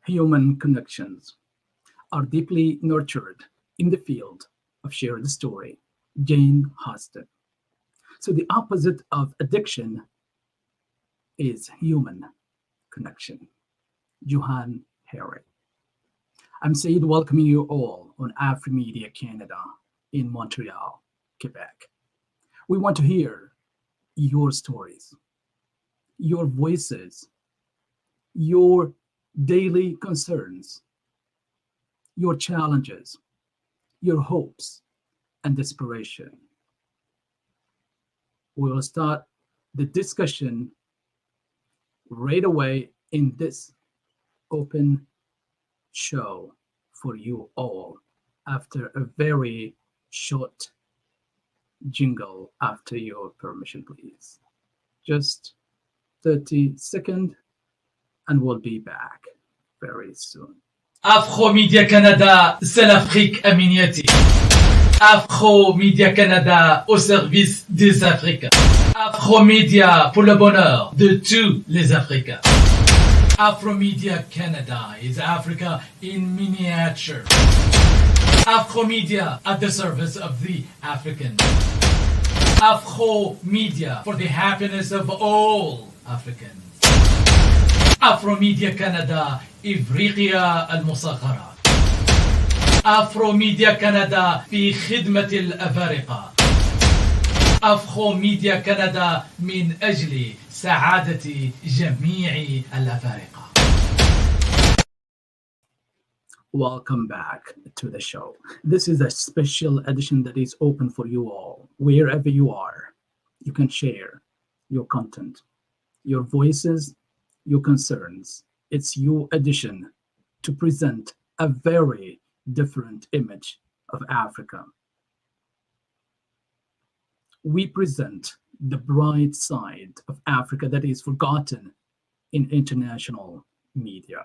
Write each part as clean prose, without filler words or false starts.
Human connections are deeply nurtured in the field of shared story. Jane Austen. So the opposite of addiction is human connection. Johan Harry. I'm Seyid, welcoming you all on AfroMedia Canada in Montreal, Quebec. We want to hear your stories, your voices, your daily concerns, your challenges, your hopes, and desperation. We will start the discussion right away in this open show for you all after a very short jingle. After your permission, please. Just 30 seconds and we'll be back very soon. Afro-Media Canada, c'est l'Afrique à miniature. Afro-Media Canada au service des Africains. Afro-Media pour le bonheur de tous les Africains. Afro-Media Canada is Africa in miniature. Afro-Media at the service of the African. Afro-Media for the happiness of all Africans. Afro-Media Canada إفريقيا المصغرة. أفرو-ميديا كندا في خدمة الأفارقة. أفرو-ميديا كندا من أجل سعادة جميع الأفارقة. Welcome back to the show. This is a special edition that is open for you all. Wherever you are, you can share your content, your voices, your concerns. It's your edition to present a very different image of Africa. We present the bright side of Africa that is forgotten in international media.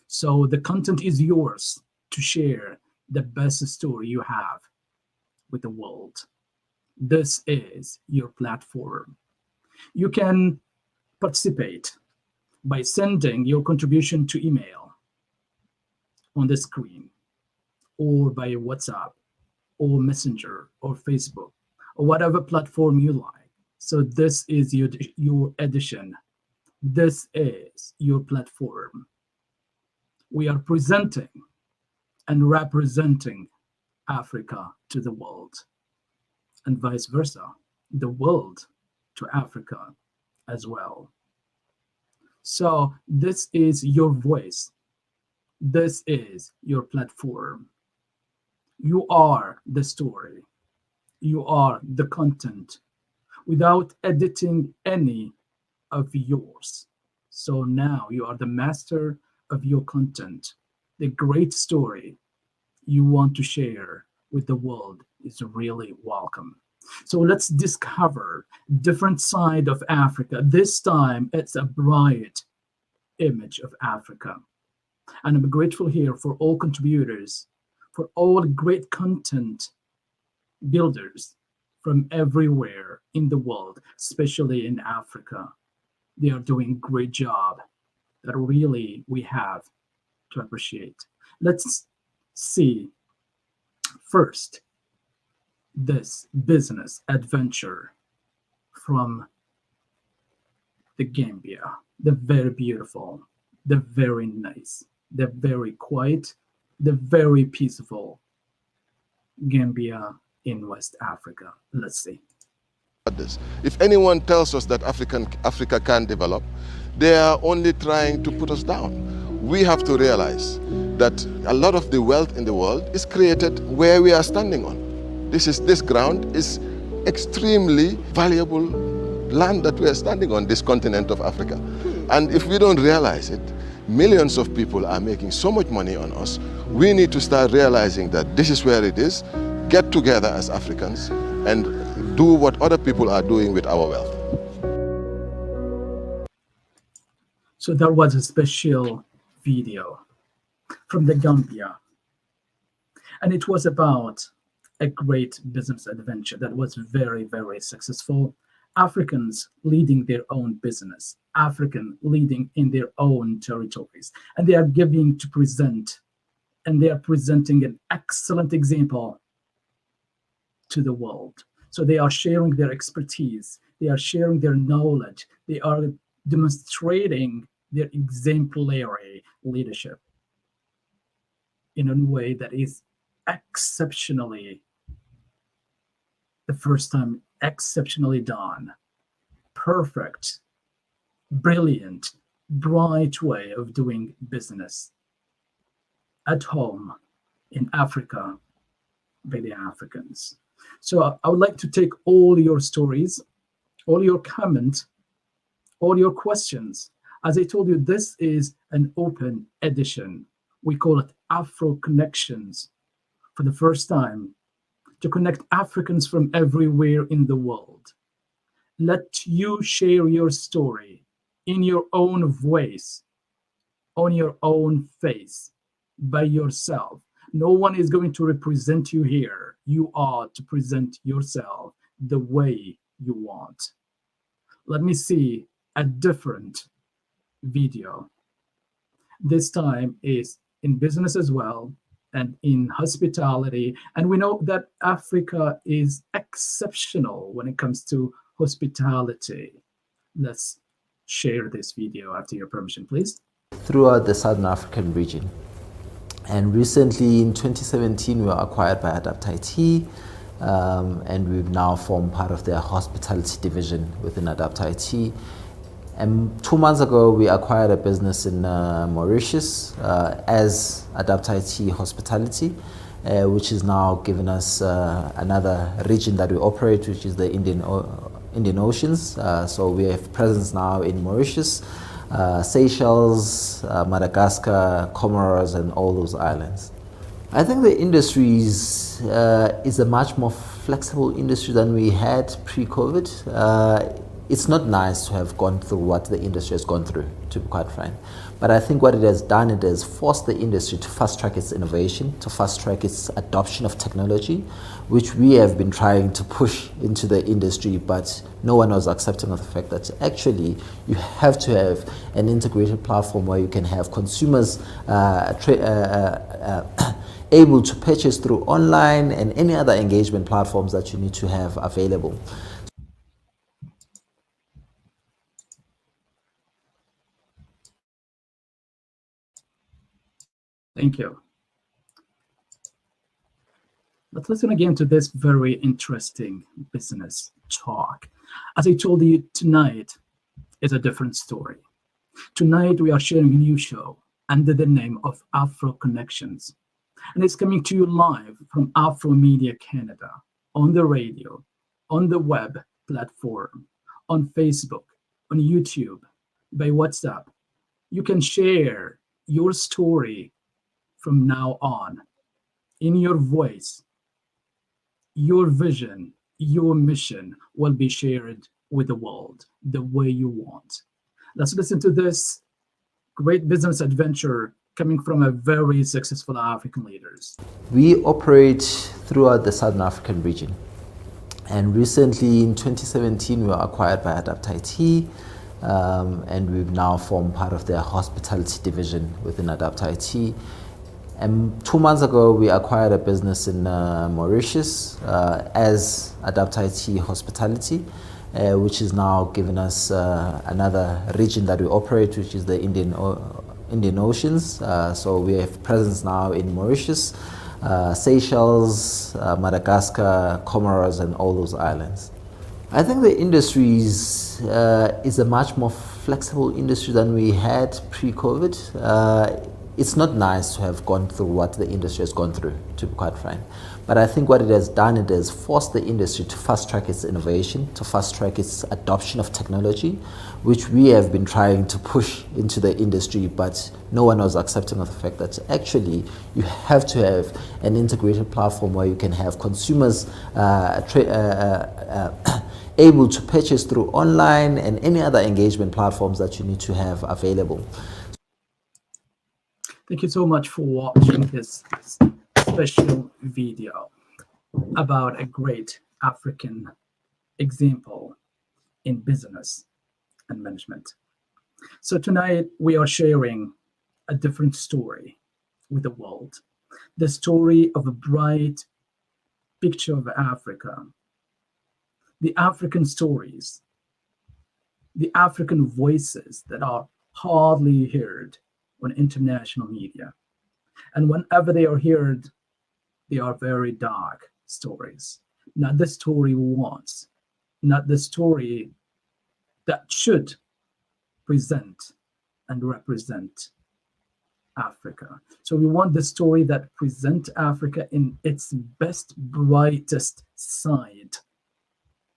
So the content is yours to share the best story you have with the world. This is your platform. You can participate by sending your contribution to email on the screen, or by WhatsApp, or Messenger, or Facebook, or whatever platform you like. So this is your edition. This is your platform. We are presenting and representing Africa to the world, and vice versa, the world to Africa as well. So this is your voice. This is your platform. You are the story. You are the content without editing any of yours. So now you are the master of your content. The great story you want to share with the world is really welcome. So let's discover different side of Africa. This time it's a bright image of Africa. And I'm grateful here for all contributors, for all great content builders from everywhere in the world, especially in Africa. They are doing a great job that really we have to appreciate. Let's see first this business adventure from the Gambia, the very beautiful, the very nice, the very quiet, the very peaceful Gambia in West Africa. Let's see. If anyone tells us that Africa can develop, they are only trying to put us down. We have to realize that a lot of the wealth in the world is created where we are standing on. This ground is extremely valuable land that we are standing on, this continent of Africa. And if we don't realize it, millions of people are making so much money on us. We need to start realizing that this is where it is, get together as Africans, and do what other people are doing with our wealth. So that was a special video from the Gambia. And it was about a great business adventure that was very, very successful. Africans leading their own business, African leading in their own territories, and they are giving to present, and they are presenting an excellent example to the world. So they are sharing their expertise, they are sharing their knowledge, they are demonstrating their exemplary leadership in a way that is exceptionally, the first time, exceptionally done. Perfect, brilliant, bright way of doing business at home in Africa by the Africans. So I would like to take all your stories, all your comments, all your questions. As I told you, this is an open edition. We call it Afro-Connections, for the first time, to connect Africans from everywhere in the world. Let you share your story in your own voice, on your own face, by yourself. No one is going to represent you here. You are to present yourself the way you want. Let me see a different video. This time is in business as well and in hospitality. And we know that Africa is exceptional when it comes to hospitality. Let's share this video after your permission, please. Throughout the Southern African region. And recently in 2017, we were acquired by Adapt IT, and we've now formed part of their hospitality division within Adapt IT. And 2 months ago, we acquired a business in Mauritius as Adapt IT Hospitality, which is now given us another region that we operate, which is the Indian Oceans. So we have presence now in Mauritius, Seychelles, Madagascar, Comoros, and all those islands. I think the industry is a much more flexible industry than we had pre-COVID. It's not nice to have gone through what the industry has gone through, to be quite frank. But I think what it has done, it has forced the industry to fast-track its innovation, to fast-track its adoption of technology, which we have been trying to push into the industry, but no one was accepting of the fact that actually you have to have an integrated platform where you can have consumers able to purchase through online and any other engagement platforms that you need to have available. Thank you. Let's listen again to this very interesting business talk. As I told you, tonight is a different story. Tonight we are sharing a new show under the name of Afro-Connections. And it's coming to you live from AfAfromedia Canada, on the radio, on the web platform, on Facebook, on YouTube, by WhatsApp. You can share your story from now on, in your voice. Your vision, your mission will be shared with the world the way you want. Let's listen to this great business adventure coming from a very successful African leaders. We operate throughout the Southern African region. And recently in 2017, we were acquired by Adapt IT, and we've now formed part of their hospitality division within Adapt IT. And 2 months ago, we acquired a business in Mauritius as Adapt IT Hospitality, which is now given us another region that we operate, which is the Indian Oceans. So we have presence now in Mauritius, Seychelles, Madagascar, Comoros, and all those islands. I think the industry is a much more flexible industry than we had pre-COVID. It's not nice to have gone through what the industry has gone through, to be quite frank. But I think what it has done, it has forced the industry to fast-track its innovation, to fast-track its adoption of technology, which we have been trying to push into the industry, but no one was accepting of the fact that actually you have to have an integrated platform where you can have consumers able to purchase through online and any other engagement platforms that you need to have available. Thank you so much for watching this special video about a great African example in business and management. So tonight we are sharing a different story with the world, the story of a bright picture of Africa, the African stories, the African voices that are hardly heard on international media. And whenever they are heard, they are very dark stories. Not the story we want, not the story that should present and represent Africa. So we want the story that presents Africa in its best, brightest side,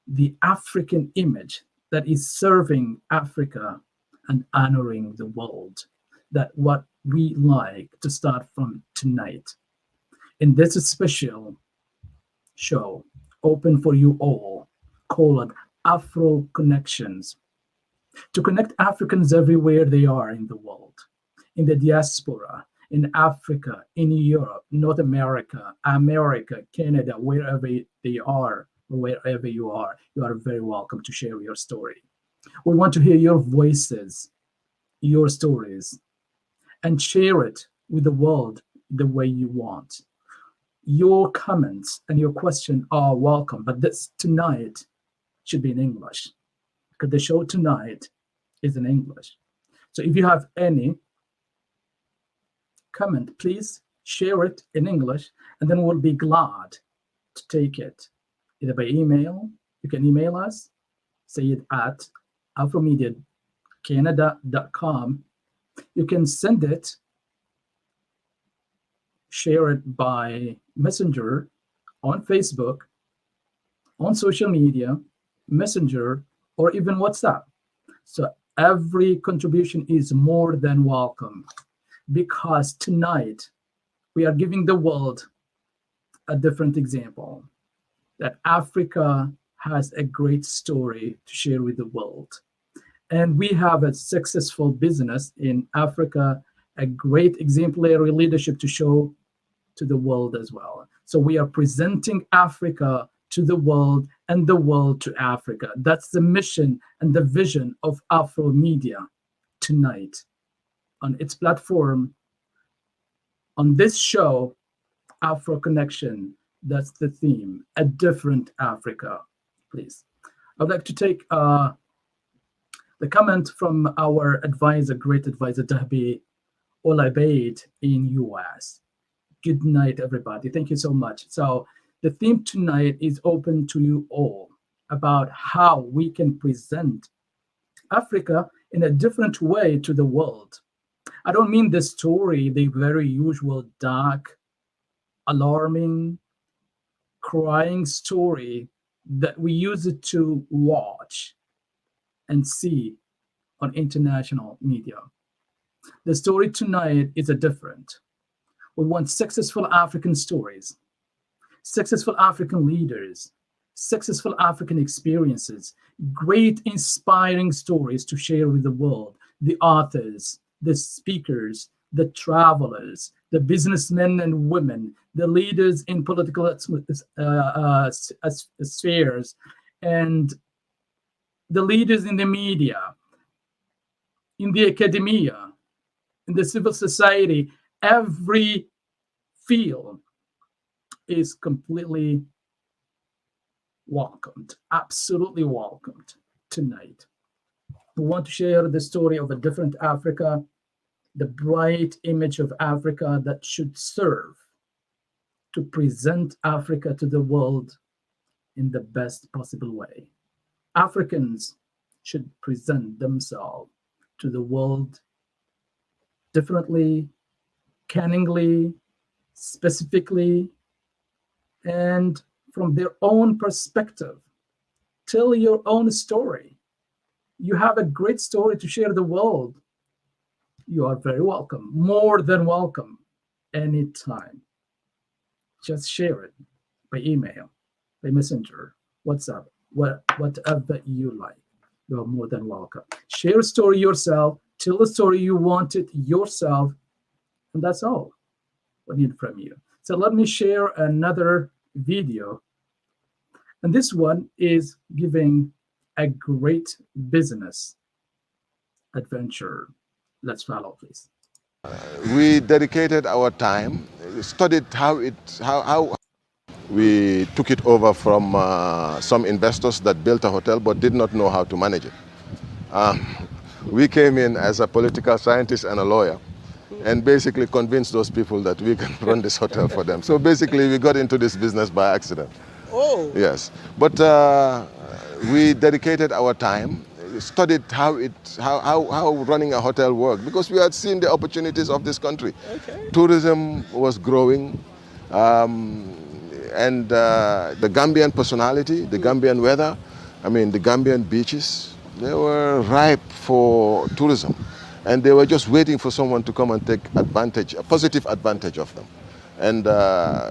the African image that is serving Africa and honoring the world. That what we like to start from tonight. In this special show, open for you all, called Afro-Connections, to connect Africans everywhere they are in the world, in the diaspora, in Africa, in Europe, North America, America, Canada, wherever they are, or wherever you are very welcome to share your story. We want to hear your voices, your stories, and share it with the world the way you want. Your comments and your questions are welcome, but this tonight should be in English, because the show tonight is in English. So if you have any comment, please share it in English, and then we'll be glad to take it either by email. You can email us, seyid at AfroMediaCanada.com. You can send it, share it by Messenger, on Facebook, on social media, Messenger, or even WhatsApp. So every contribution is more than welcome, because tonight we are giving the world a different example, that Africa has a great story to share with the world. And we have a successful business in Africa, a great exemplary leadership to show to the world as well. So we are presenting Africa to the world and the world to Africa. That's the mission and the vision of AfroMedia tonight on its platform. On this show, Afro-Connection, that's the theme, a different Africa, please. I'd like to take the comment from our advisor, great advisor, Dahbi Olabeid in US. Good night, everybody. Thank you so much. So the theme tonight is open to you all, about how we can present Africa in a different way to the world. I don't mean the story, the very usual dark, alarming, crying story that we use it to watch and see on international media. The story tonight is a different. We want successful African stories, successful African leaders, successful African experiences, great inspiring stories to share with the world, the authors, the speakers, the travelers, the businessmen and women, the leaders in political spheres, and the leaders in the media, in the academia, in the civil society. Every field is completely welcomed, absolutely welcomed tonight. We want to share the story of a different Africa, the bright image of Africa that should serve to present Africa to the world in the best possible way. Africans should present themselves to the world differently, canningly, specifically, and from their own perspective. Tell your own story. You have a great story to share the world. You are very welcome, more than welcome, anytime. Just share it by email, by messenger, WhatsApp, whatever you like. You are more than welcome. Share a story yourself. Tell the story you wanted yourself. And that's all we need from you. So let me share another video. And this one is giving a great business adventure. Let's follow, please. We dedicated our time, studied how we took it over from some investors that built a hotel but did not know how to manage it. We came in as a political scientist and a lawyer and basically convinced those people that we can run this hotel for them. So basically we got into this business by accident. Oh. Yes, but we dedicated our time, studied how running a hotel worked, because we had seen the opportunities of this country. Okay. Tourism was growing, and the Gambian personality, the Gambian weather, I mean the Gambian beaches, they were ripe for tourism, and they were just waiting for someone to come and take advantage, a positive advantage of them. And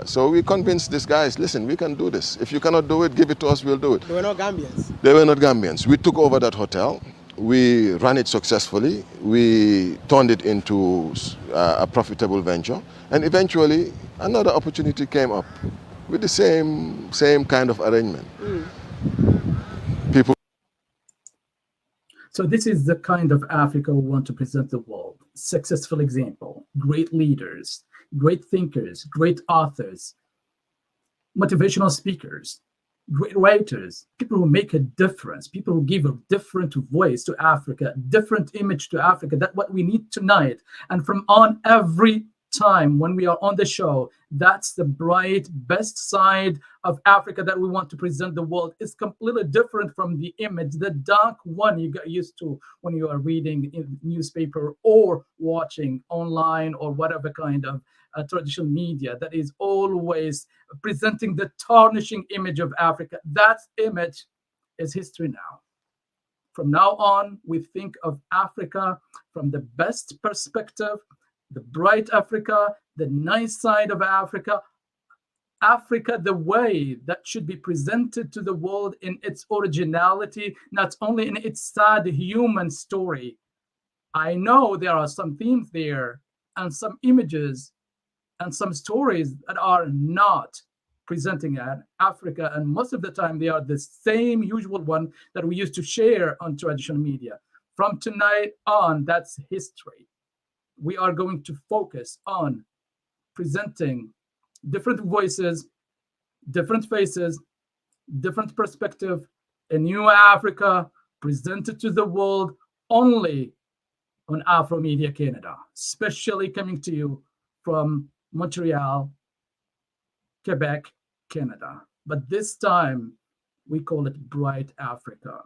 so we convinced these guys, listen, we can do this. If you cannot do it, give it to us, we'll do it. They were not Gambians. They were not Gambians. We took over that hotel. We ran it successfully. We turned it into a profitable venture. And eventually, another opportunity came up with the same kind of arrangement. People. So this is the kind of Africa we want to present the world. Successful example, great leaders, great thinkers, great authors, motivational speakers, great writers, people who make a difference, people who give a different voice to Africa, different image to Africa. That's what we need tonight. And from on every time when we are on the show, that's the bright, best side of Africa that we want to present the world. It's completely different from the image, the dark one you got used to when you are reading in newspaper or watching online or whatever kind of traditional media that is always presenting the tarnishing image of Africa. That image is history now. From now on, we think of Africa from the best perspective, the bright Africa, the nice side of Africa, Africa the way that should be presented to the world in its originality, not only in its sad human story. I know there are some themes there and some images and some stories that are not presenting at Africa, and most of the time they are the same usual one that we used to share on traditional media. From tonight on, that's history. We are going to focus on presenting different voices, different faces, different perspective, a new Africa presented to the world only on AfroMedia Canada, especially coming to you from Montreal, Quebec, Canada. But this time, we call it Bright Africa.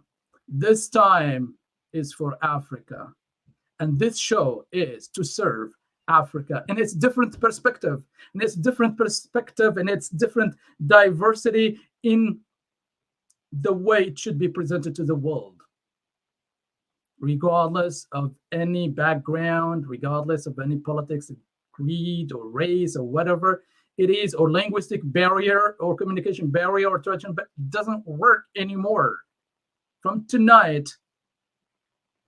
This time is for Africa. And this show is to serve Africa in its different perspective, and its different diversity in the way it should be presented to the world. Regardless of any background, regardless of any politics, creed, or race, or whatever it is, or linguistic barrier, or communication barrier, or tradition, but it doesn't work anymore. From tonight,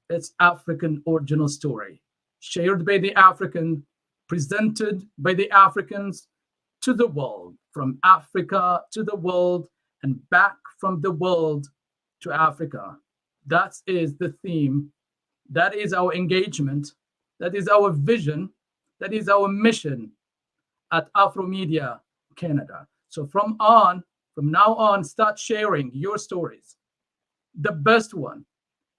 it's African original story, shared by the African, presented by the Africans to the world, from Africa to the world, and back from the world to Africa. That is the theme. That is our engagement. That is our vision. That is our mission at AfroMedia Canada. So from now on, start sharing your stories. The best one,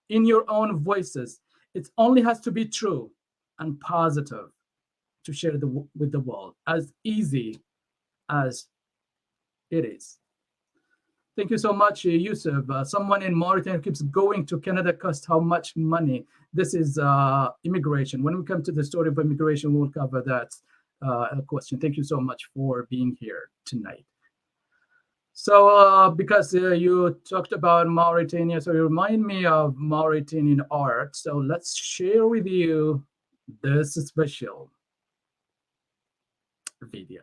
in your own voices. It only has to be true and positive to share with the world, as easy as it is. Thank you so much, Yusuf. Someone in Mauritania keeps going to Canada cost how much money? This is immigration. When we come to the story of immigration, we'll cover that question. Thank you so much for being here tonight. So because you talked about Mauritania, so you remind me of Mauritanian art. So let's share with you this special video.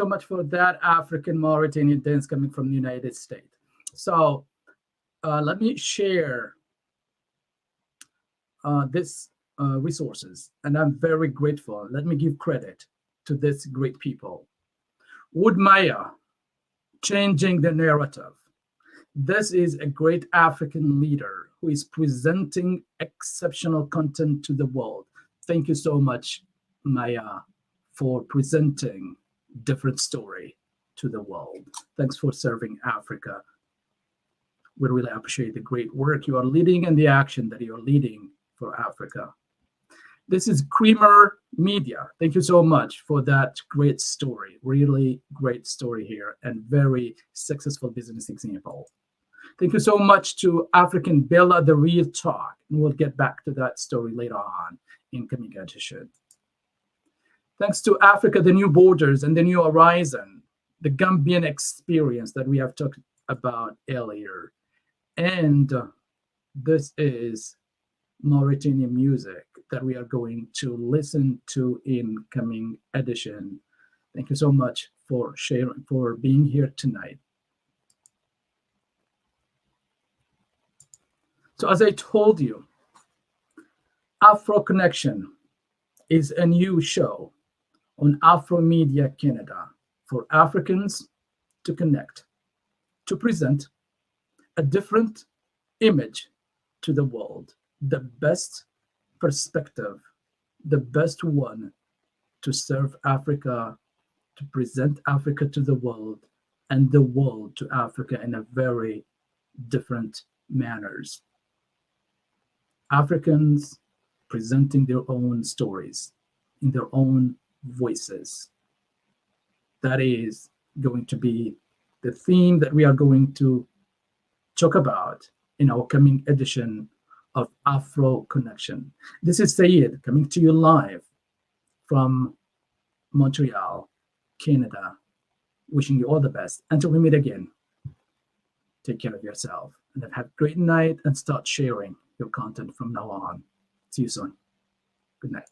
so much for that African Mauritanian dance coming from the United States. So let me share this resources, and I'm very grateful. Let me give credit to this great people. Wood Maya, changing the narrative. This is a great African leader who is presenting exceptional content to the world. Thank you so much, Maya, for presenting different story to the world. Thanks for serving Africa. We really appreciate the great work you are leading and the action that you are leading for Africa. This is Creamer Media. Thank you so much for that great story. Really great story here and very successful business example. Thank you so much to African Bella, The Real Talk. And we'll get back to that story later on in coming edition. Thanks to Africa, The New Borders and The New Horizon, the Gambian experience that we have talked about earlier. And this is Mauritanian music that we are going to listen to in coming edition. Thank you so much for sharing, for being here tonight. So as I told you, Afro-Connection is a new show on AfroMedia Canada for Africans to connect, to present a different image to the world, the best perspective, the best one to serve Africa, to present Africa to the world, and the world to Africa in a very different manners. Africans presenting their own stories in their own voices. That is going to be the theme that we are going to talk about in our coming edition of Afro Connection. This is Seyid coming to you live from Montreal, Canada. Wishing you all the best. Until we meet again, take care of yourself and have a great night and start sharing your content from now on. See you soon. Good night.